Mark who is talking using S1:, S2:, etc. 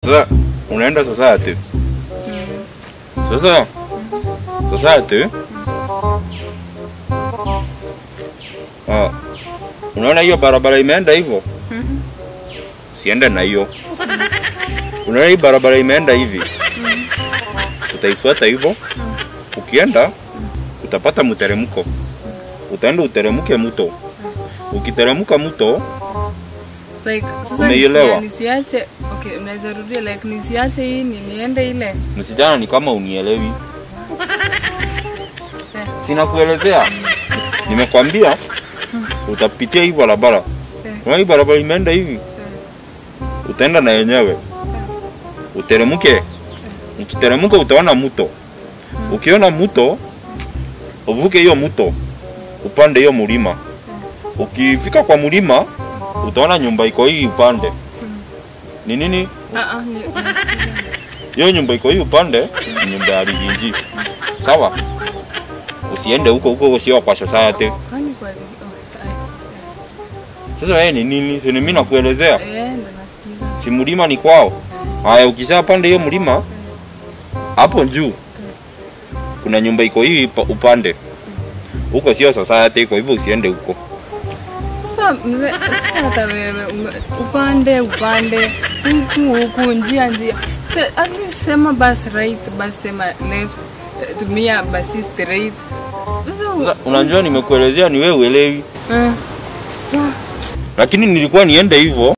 S1: Sasa unaenda society. Sasa society. Unaona hiyo barabara imeenda hivyo? Sienda na hiyo. Unaona hii barabara imeenda hivi? Utaifuata hivyo. Ukienda utapata mteremko. Utaenda uteremke mto. Ukiteremka mto
S2: like
S1: umeelewa?
S2: Nisiache, okay, unaweza rudia like nisiache hii niende ile.
S1: Msijana ni kama unielewi. Sina kuelezea. Nimekwambia utapitia hii barabara. Unaona hii barabara imeenda hivi? Utaenda na yenyewe. Uteremke. Ukiteremka utaona mto. Ukiona mto, uvuke hiyo mto. Upande hiyo mlima. Ukifika kwa mlima, utaona nyumba iko hii upande. Ni nini? Hiyo nyumba iko hii upande, ni nyumba ya Riginji. Sawa? Usiende huko sio kwa society. Sasa wewe ni nini? Si mimi nakuelezea. Si mlima ni kwao. Haya, ukisha pande hiyo mlima, hapo juu kuna nyumba iko hii upande. Huko sio society, kwa hivyo usiende huko.
S2: Sasa wewe upande huku njia. At least sema bus right, bus sema left, tumia basi straight.
S1: Unajua nimekuelezea ni wewe uelewi. Lakini nilikuwa niende hivyo.